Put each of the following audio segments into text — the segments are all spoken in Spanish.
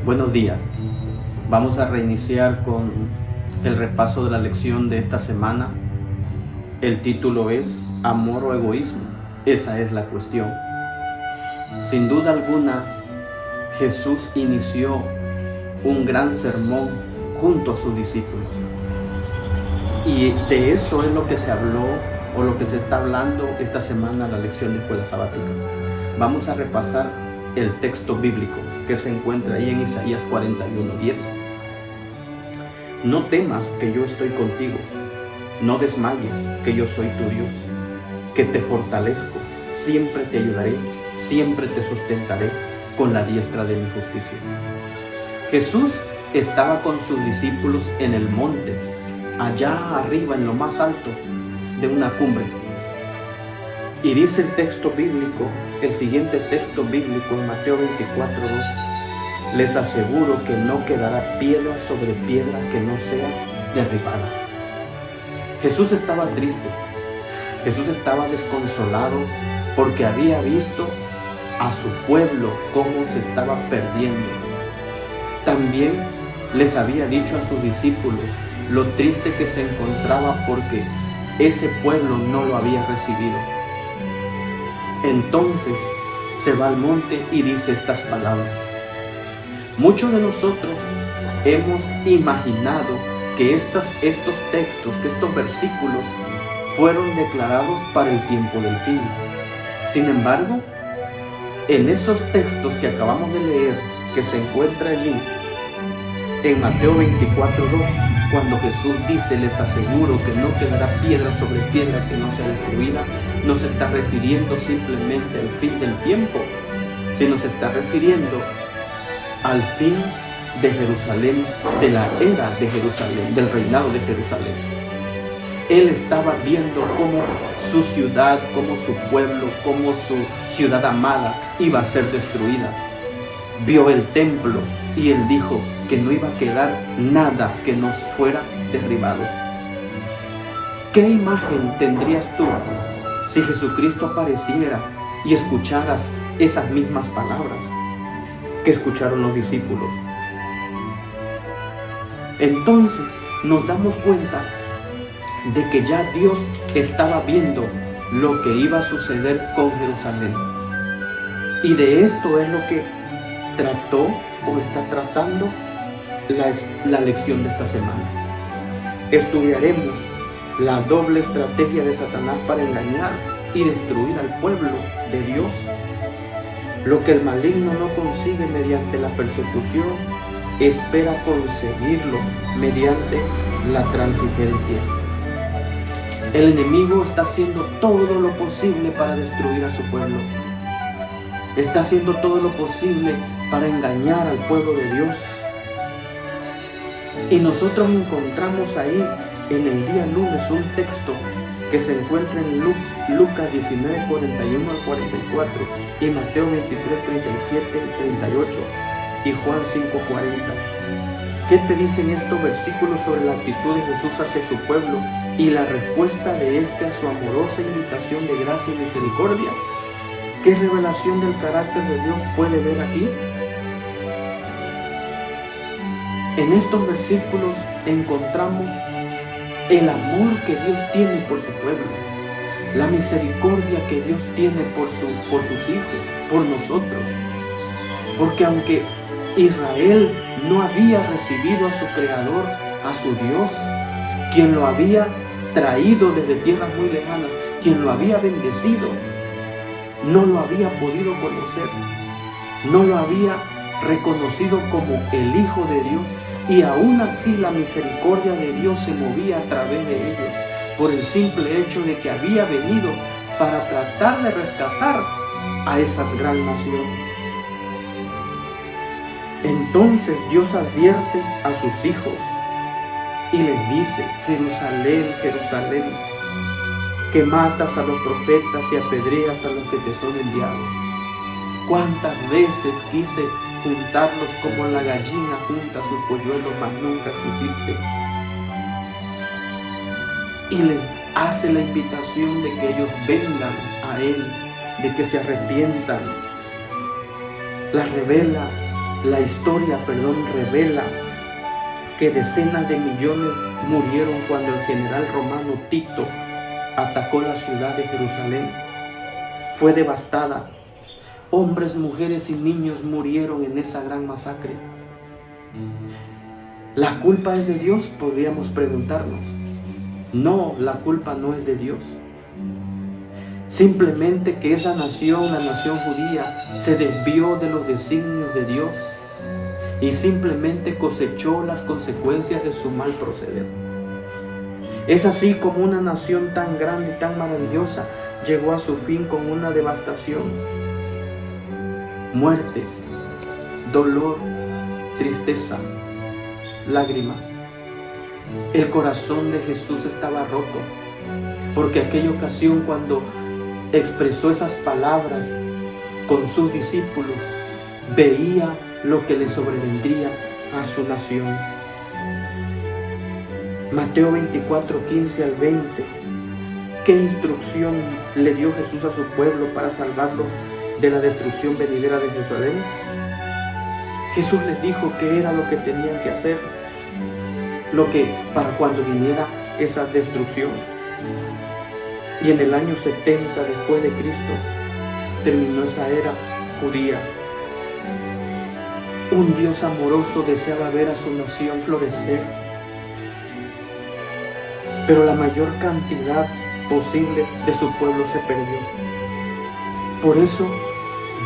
Buenos días. Vamos a reiniciar con el repaso de la lección de esta semana. El título es ¿Amor o egoísmo? Esa es la cuestión. Sin duda alguna, Jesús inició un gran sermón junto a sus discípulos. Y de eso es lo que se habló o lo que se está hablando esta semana en la lección de escuela sabática. Vamos a repasar el texto bíblico que se encuentra ahí en Isaías 41:10. No temas, que yo estoy contigo. No desmayes, que yo soy tu Dios, que te fortalezco, siempre te ayudaré, siempre te sustentaré con la diestra de mi justicia. Jesús estaba con sus discípulos en el monte, allá arriba en lo más alto de una cumbre. Y dice el texto bíblico, el siguiente texto bíblico en Mateo 24:2, les aseguro que no quedará piedra sobre piedra que no sea derribada. Jesús estaba triste, Jesús estaba desconsolado porque había visto a su pueblo cómo se estaba perdiendo. También les había dicho a sus discípulos lo triste que se encontraba porque ese pueblo no lo había recibido. Entonces se va al monte y dice estas palabras. Muchos de nosotros hemos imaginado que estos textos, que estos versículos fueron declarados para el tiempo del fin. Sin embargo, en esos textos que acabamos de leer, que se encuentra allí en Mateo 24:2, cuando Jesús dice, les aseguro que no quedará piedra sobre piedra que no sea destruida, no se está refiriendo simplemente al fin del tiempo, sino se está refiriendo al fin de Jerusalén, de la era de Jerusalén, del reinado de Jerusalén. Él estaba viendo cómo su ciudad, cómo su pueblo, cómo su ciudad amada iba a ser destruida. Vio el templo y él dijo que no iba a quedar nada que nos fuera derribado. ¿Qué imagen tendrías tú si Jesucristo apareciera y escucharas esas mismas palabras que escucharon los discípulos? Entonces nos damos cuenta de que ya Dios estaba viendo lo que iba a suceder con Jerusalén. Y de esto es lo que trató o está tratando la lección de esta semana. Estudiaremos la doble estrategia de Satanás para engañar y destruir al pueblo de Dios. Lo que el maligno no consigue mediante la persecución, espera conseguirlo mediante la transigencia. El enemigo está haciendo todo lo posible para destruir a su pueblo. Está haciendo todo lo posible para engañar al pueblo de Dios. Y nosotros encontramos ahí en el día lunes un texto que se encuentra en Lucas 19:41 al 44 y Mateo 23:37 y 38 y Juan 5:40. ¿Qué te dicen estos versículos sobre la actitud de Jesús hacia su pueblo y la respuesta de este a su amorosa invitación de gracia y misericordia? ¿Qué revelación del carácter de Dios puede ver aquí? En estos versículos encontramos el amor que Dios tiene por su pueblo, la misericordia que Dios tiene por sus hijos, por nosotros. Porque aunque Israel no había recibido a su Creador, a su Dios, quien lo había traído desde tierras muy lejanas, quien lo había bendecido, no lo había podido conocer, no lo había reconocido como el Hijo de Dios, y aún así la misericordia de Dios se movía a través de ellos, por el simple hecho de que había venido para tratar de rescatar a esa gran nación. Entonces Dios advierte a sus hijos y les dice: Jerusalén, Jerusalén, que matas a los profetas y apedreas a los que te son enviados. ¿Cuántas veces quise juntarlos como la gallina junta sus polluelos, mas nunca quisiste? Y les hace la invitación de que ellos vengan a Él, de que se arrepientan. La revela La historia, revela que decenas de millones murieron cuando el general romano Tito atacó la ciudad de Jerusalén. Fue devastada. Hombres, mujeres y niños murieron en esa gran masacre. ¿La culpa es de Dios?, podríamos preguntarnos. No, la culpa no es de Dios. Simplemente que esa nación, la nación judía, se desvió de los designios de Dios y simplemente cosechó las consecuencias de su mal proceder. Es así como una nación tan grande y tan maravillosa llegó a su fin con una devastación. Muertes, dolor, tristeza, lágrimas. El corazón de Jesús estaba roto, porque aquella ocasión cuando expresó esas palabras con sus discípulos, veía lo que le sobrevendría a su nación. Mateo 24, 15 al 20. ¿Qué instrucción le dio Jesús a su pueblo para salvarlo de la destrucción venidera de Jerusalén? Jesús les dijo qué era lo que tenían que hacer, lo que para cuando viniera esa destrucción. Y en el año 70 después de Cristo terminó esa era judía. Un Dios amoroso deseaba ver a su nación florecer, pero la mayor cantidad posible de su pueblo se perdió. Por eso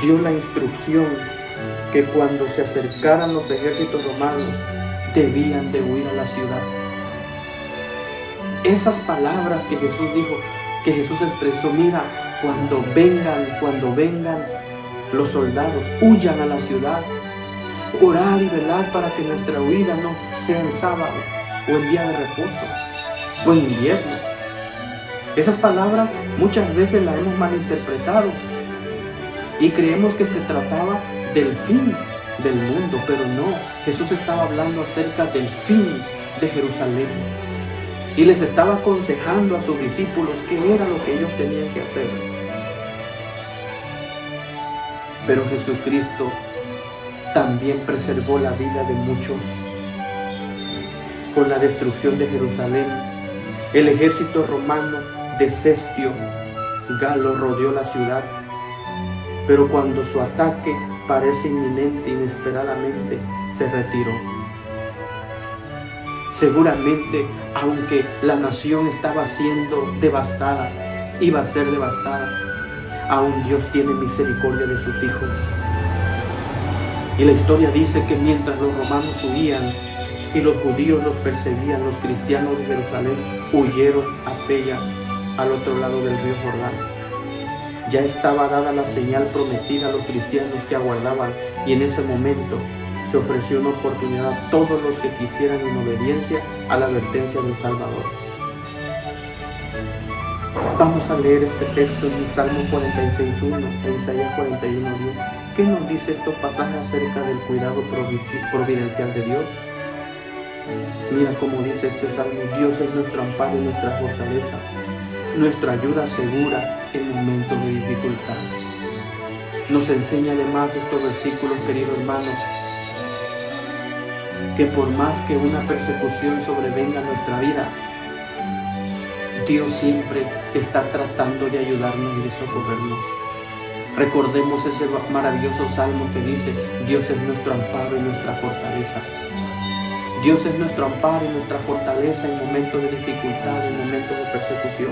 dio la instrucción que cuando se acercaran los ejércitos romanos debían de huir a la ciudad. Esas palabras que Jesús dijo, que Jesús expresó: mira, cuando vengan los soldados, huyan a la ciudad. Orar y velar para que nuestra huida no sea en sábado o en día de reposo o en invierno. Esas palabras muchas veces las hemos malinterpretado y creemos que se trataba del fin del mundo, pero no. Jesús estaba hablando acerca del fin de Jerusalén y les estaba aconsejando a sus discípulos qué era lo que ellos tenían que hacer. Pero Jesucristo también preservó la vida de muchos. Con la destrucción de Jerusalén, el ejército romano de Cestio Galo rodeó la ciudad, pero cuando su ataque parece inminente, inesperadamente se retiró. Seguramente, aunque la nación estaba siendo devastada, iba a ser devastada, aún Dios tiene misericordia de sus hijos. Y la historia dice que mientras los romanos huían y los judíos los perseguían, los cristianos de Jerusalén huyeron a Petra, al otro lado del río Jordán. Ya estaba dada la señal prometida a los cristianos que aguardaban, y en ese momento se ofreció una oportunidad a todos los que quisieran en obediencia a la advertencia del Salvador. Vamos a leer este texto en el Salmo 46.1 e Isaías 41.10. ¿Qué nos dice estos pasajes acerca del cuidado providencial de Dios? Mira cómo dice este salmo: Dios es nuestro amparo y nuestra fortaleza, nuestra ayuda segura en momentos de dificultad. Nos enseña además estos versículos, querido hermano, que por más que una persecución sobrevenga en nuestra vida, Dios siempre está tratando de ayudarnos y de socorrernos. Recordemos ese maravilloso salmo que dice: Dios es nuestro amparo y nuestra fortaleza. Dios es nuestro amparo y nuestra fortaleza en momentos de dificultad, en momentos de persecución.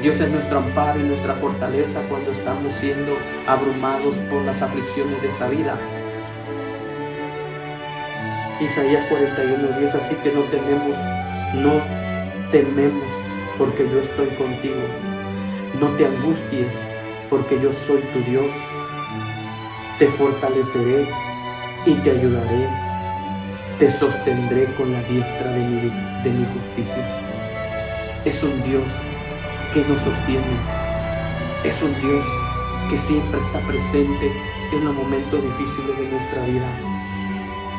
Dios es nuestro amparo y nuestra fortaleza cuando estamos siendo abrumados por las aflicciones de esta vida. Isaías 41.10: así que no tememos, porque yo estoy contigo. No te angusties, porque yo soy tu Dios. Te fortaleceré y te ayudaré. Te sostendré con la diestra de mi justicia. Es un Dios que nos sostiene. Es un Dios que siempre está presente en los momentos difíciles de nuestra vida.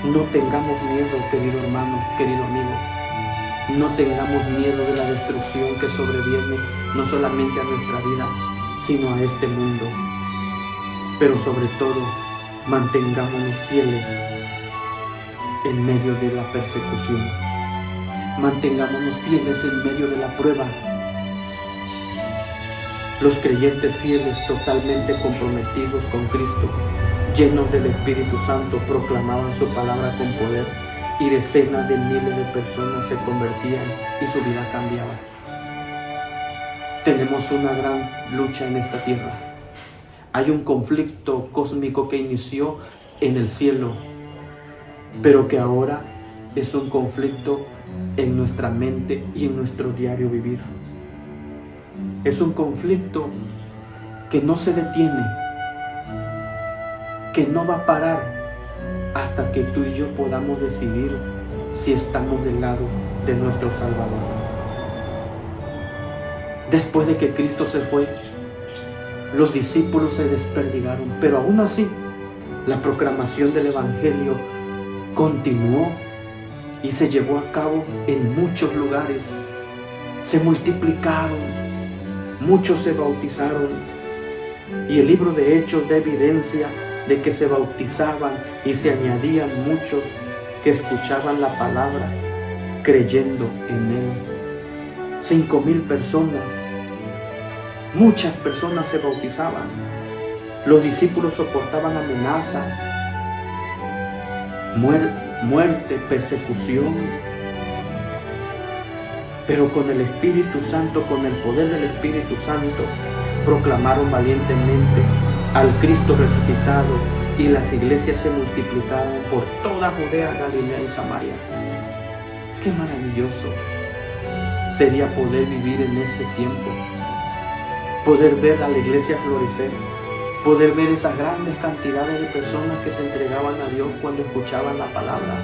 No tengamos miedo, querido hermano, querido amigo. No tengamos miedo de la destrucción que sobreviene no solamente a nuestra vida, sino a este mundo. Pero sobre todo, Mantengámonos fieles en medio de la persecución. Mantengámonos fieles en medio de la prueba. Los creyentes fieles, totalmente comprometidos con Cristo, llenos del Espíritu Santo, proclamaban su palabra con poder y decenas de miles de personas se convertían y su vida cambiaba. Tenemos una gran lucha en esta tierra. Hay un conflicto cósmico que inició en el cielo, pero que ahora es un conflicto en nuestra mente y en nuestro diario vivir. Es un conflicto que no se detiene, que no va a parar hasta que tú y yo podamos decidir si estamos del lado de nuestro Salvador. Después de que Cristo se fue, los discípulos se desperdigaron, pero aún así la proclamación del Evangelio continuó y se llevó a cabo en muchos lugares. Se multiplicaron, muchos se bautizaron, y el libro de Hechos da evidencia de que se bautizaban y se añadían muchos que escuchaban la palabra creyendo en él. 5,000 personas, muchas personas se bautizaban. Los discípulos soportaban amenazas, muerte, persecución, pero con el Espíritu Santo, con el poder del Espíritu Santo, proclamaron valientemente al Cristo resucitado, y las iglesias se multiplicaron por toda Judea, Galilea y Samaria. ¡Qué maravilloso sería poder vivir en ese tiempo! Poder ver a la iglesia florecer, poder ver esas grandes cantidades de personas que se entregaban a Dios cuando escuchaban la palabra.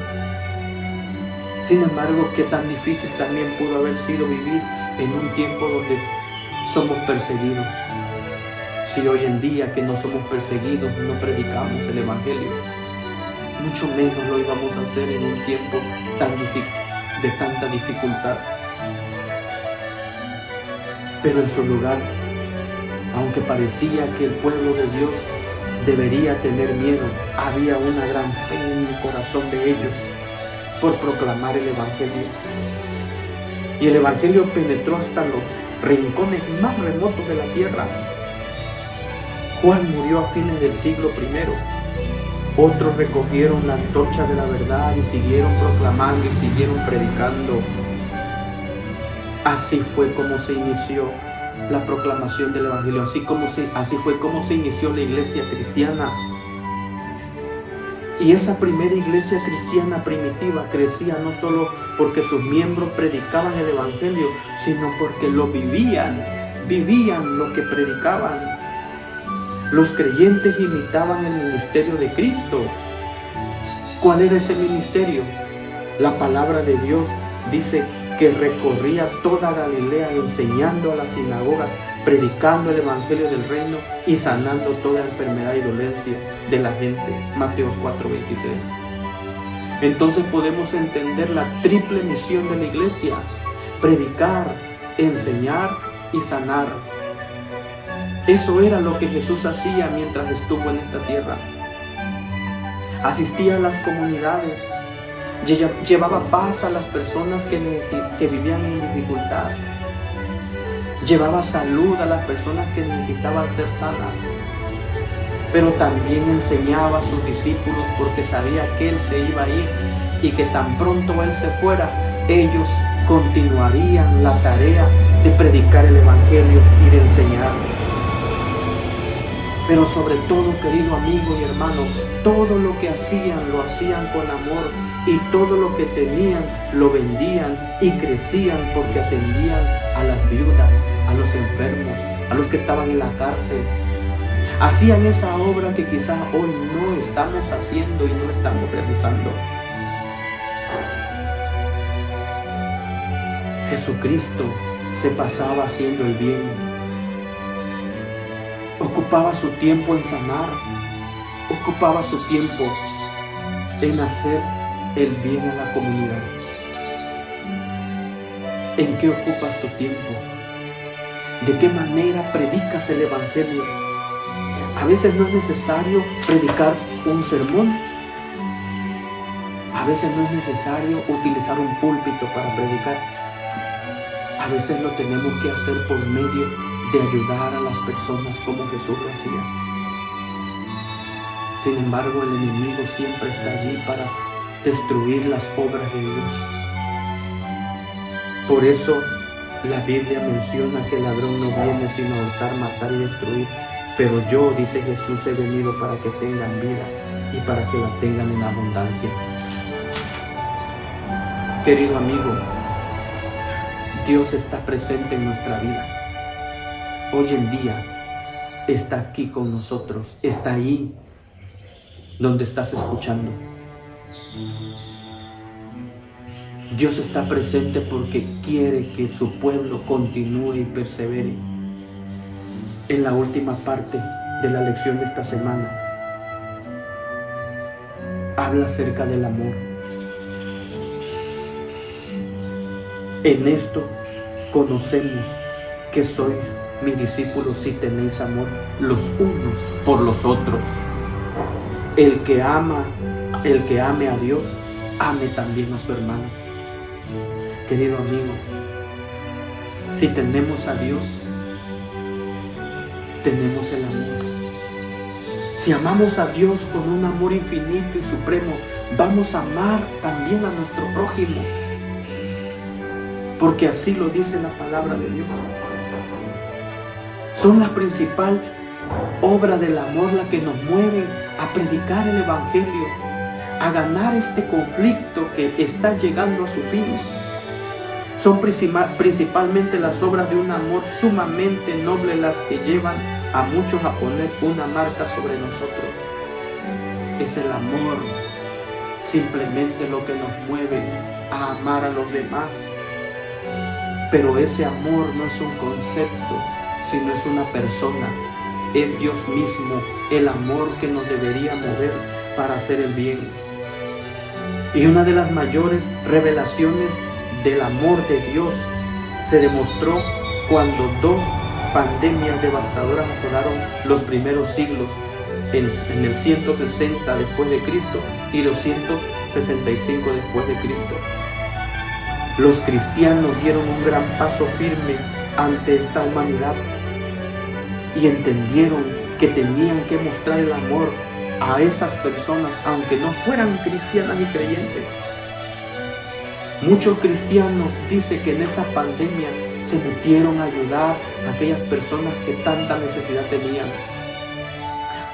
Sin embargo, qué tan difícil también pudo haber sido vivir en un tiempo donde somos perseguidos. Si hoy en día que no somos perseguidos no predicamos el Evangelio, mucho menos lo íbamos a hacer en un tiempo de tanta dificultad. Pero en su lugar, aunque parecía que el pueblo de Dios debería tener miedo, había una gran fe en el corazón de ellos por proclamar el Evangelio. Y el Evangelio penetró hasta los rincones más remotos de la tierra. Juan murió a fines del siglo I. Otros recogieron la antorcha de la verdad y siguieron proclamando y siguieron predicando. Así fue como se inició la proclamación del Evangelio. Así fue como se inició la iglesia cristiana. Y esa primera iglesia cristiana primitiva crecía no solo porque sus miembros predicaban el Evangelio, sino porque lo vivían lo que predicaban. Los creyentes imitaban el ministerio de Cristo. ¿Cuál era ese ministerio? La palabra de Dios dice que recorría toda Galilea enseñando a las sinagogas, predicando el Evangelio del reino y sanando toda enfermedad y dolencia de la gente. Mateo 4:23. Entonces podemos entender la triple misión de la iglesia: predicar, enseñar y sanar. Eso era lo que Jesús hacía mientras estuvo en esta tierra. Asistía a las comunidades, llevaba paz a las personas que vivían en dificultad, llevaba salud a las personas que necesitaban ser sanas, pero también enseñaba a sus discípulos porque sabía que Él se iba a ir y que tan pronto Él se fuera, ellos continuarían la tarea de predicar el Evangelio y de enseñar. Pero sobre todo, querido amigo y hermano, todo lo que hacían, lo hacían con amor, y todo lo que tenían, lo vendían y crecían porque atendían a las viudas, a los enfermos, a los que estaban en la cárcel. Hacían esa obra que quizás hoy no estamos haciendo y no estamos realizando. Jesucristo se pasaba haciendo el bien. Ocupaba su tiempo en sanar, ocupaba su tiempo en hacer el bien a la comunidad. ¿En qué ocupas tu tiempo? ¿De qué manera predicas el Evangelio? A veces no es necesario predicar un sermón. A veces no es necesario utilizar un púlpito para predicar. A veces lo tenemos que hacer por medio de ayudar a las personas como Jesús lo hacía. Sin embargo, el enemigo siempre está allí para destruir las obras de Dios. Por eso la Biblia menciona que el ladrón no viene sino a hurtar, matar y destruir. Pero yo, dice Jesús, he venido para que tengan vida y para que la tengan en abundancia. Querido amigo, Dios está presente en nuestra vida. Hoy en día está aquí con nosotros, está ahí donde estás escuchando. Dios está presente porque quiere que su pueblo continúe y persevere. En la última parte de la lección de esta semana, habla acerca del amor. En esto conocemos que sois mis discípulos si tenéis amor los unos por los otros. El que ame a Dios, ame también a su hermano. Querido amigo, si tenemos a Dios, tenemos el amor. Si amamos a Dios con un amor infinito y supremo, vamos a amar también a nuestro prójimo. Porque así lo dice la palabra de Dios. Son la principal obra del amor la que nos mueve a predicar el Evangelio, a ganar este conflicto que está llegando a su fin. Son principalmente las obras de un amor sumamente noble las que llevan a muchos a poner una marca sobre nosotros. Es el amor simplemente lo que nos mueve a amar a los demás. Pero ese amor no es un concepto, sino es una persona. Es Dios mismo, el amor que nos debería mover para hacer el bien. Y una de las mayores revelaciones del amor de Dios se demostró cuando dos pandemias devastadoras asolaron los primeros siglos, en el 160 después de Cristo y 265 después de Cristo. Los cristianos dieron un gran paso firme ante esta humanidad y entendieron que tenían que mostrar el amor a esas personas, aunque no fueran cristianas y creyentes. Muchos cristianos dicen que en esa pandemia se metieron a ayudar a aquellas personas que tanta necesidad tenían.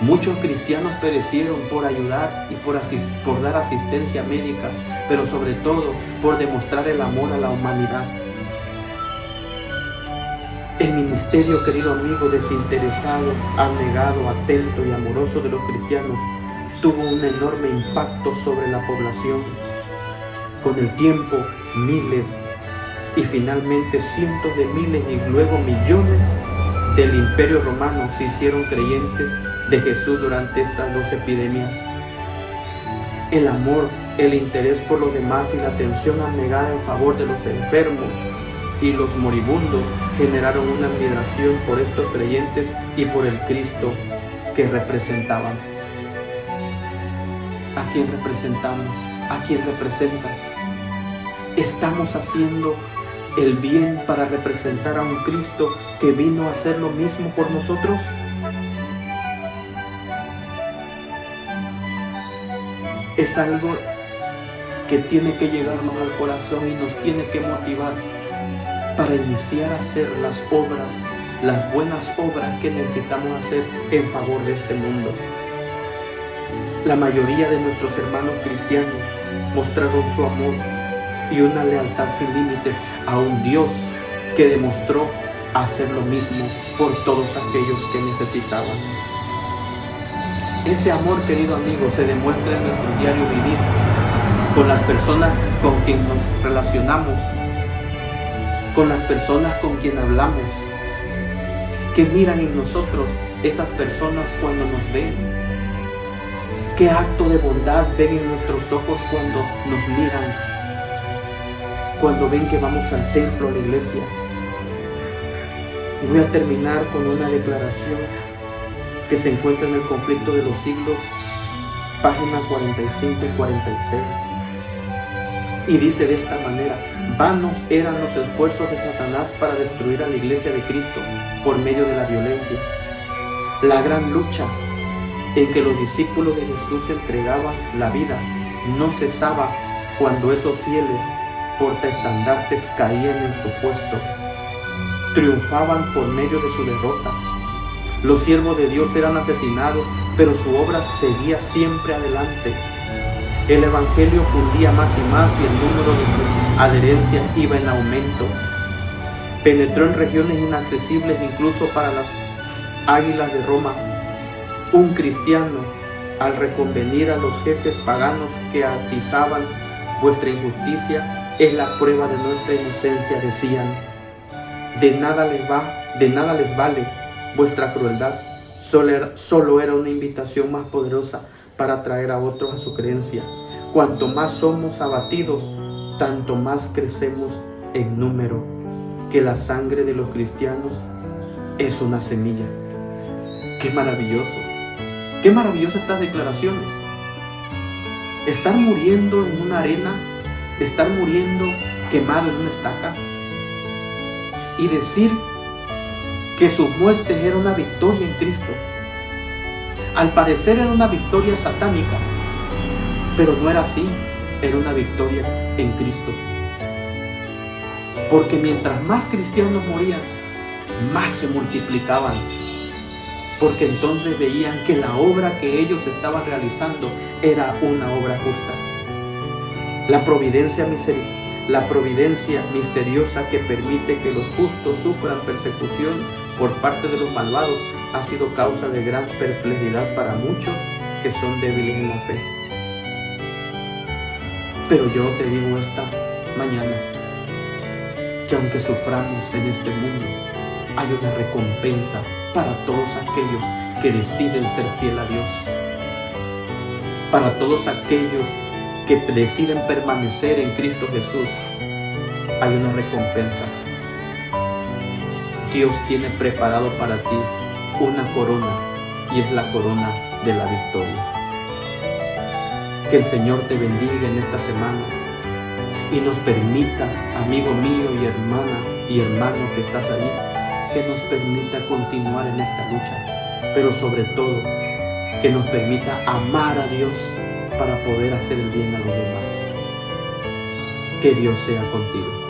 Muchos cristianos perecieron por ayudar y por dar asistencia médica, pero sobre todo por demostrar el amor a la humanidad. El ministerio, querido amigo, desinteresado, abnegado, atento y amoroso de los cristianos tuvo un enorme impacto sobre la población. Con el tiempo, miles y finalmente cientos de miles y luego millones del Imperio Romano se hicieron creyentes de Jesús durante estas 2 epidemias. El amor, el interés por los demás y la atención abnegada en favor de los enfermos y los moribundos generaron una admiración por estos creyentes y por el Cristo que representaban. ¿A quién representamos? ¿A quién representas? ¿Estamos haciendo el bien para representar a un Cristo que vino a hacer lo mismo por nosotros? Es algo que tiene que llegarnos al corazón y nos tiene que motivar para iniciar a hacer las obras, las buenas obras que necesitamos hacer en favor de este mundo. La mayoría de nuestros hermanos cristianos mostraron su amor y una lealtad sin límites a un Dios que demostró hacer lo mismo por todos aquellos que necesitaban. Ese amor, querido amigo, se demuestra en nuestro diario vivir, con las personas con quien nos relacionamos, con las personas con quien hablamos. ¿Qué miran en nosotros esas personas cuando nos ven? ¿Qué acto de bondad ven en nuestros ojos cuando nos miran? Cuando ven que vamos al templo, a la iglesia. Y voy a terminar con una declaración que se encuentra en el conflicto de los siglos página 45 y 46. Y dice de esta manera: vanos eran los esfuerzos de Satanás para destruir a la iglesia de Cristo por medio de la violencia. La gran lucha en que los discípulos de Jesús entregaban la vida no cesaba cuando esos fieles portaestandartes caían en su puesto. Triunfaban por medio de su derrota. Los siervos de Dios eran asesinados, pero su obra seguía siempre adelante. El evangelio cundía más y más y el número de sus adherencias iba en aumento. Penetró en regiones inaccesibles incluso para las águilas de Roma. Un cristiano, al reconvenir a los jefes paganos que atizaban vuestra injusticia, es la prueba de nuestra inocencia, decían. De nada les vale vuestra crueldad. Solo era una invitación más poderosa para atraer a otros a su creencia. Cuanto más somos abatidos, tanto más crecemos en número. Que la sangre de los cristianos es una semilla. ¡Qué maravilloso! ¡Qué maravillosas estas declaraciones! Estar muriendo en una arena, estar muriendo quemado en una estaca y decir que sus muertes era una victoria en Cristo. Al parecer era una victoria satánica, pero no era así, era una victoria en Cristo. Porque mientras más cristianos morían, más se multiplicaban. Porque entonces veían que la obra que ellos estaban realizando era una obra justa. La providencia misteriosa que permite que los justos sufran persecución por parte de los malvados ha sido causa de gran perplejidad para muchos que son débiles en la fe. Pero yo te digo esta mañana que aunque suframos en este mundo, hay una recompensa para todos aquellos que deciden ser fiel a Dios, para todos aquellos que deciden permanecer en Cristo Jesús. Hay una recompensa. Dios tiene preparado para ti una corona, y es la corona de la victoria. Que el Señor te bendiga en esta semana y nos permita, amigo mío y hermano que estás ahí, que nos permita continuar en esta lucha, pero sobre todo que nos permita amar a Dios para poder hacer el bien a los demás. Que Dios sea contigo.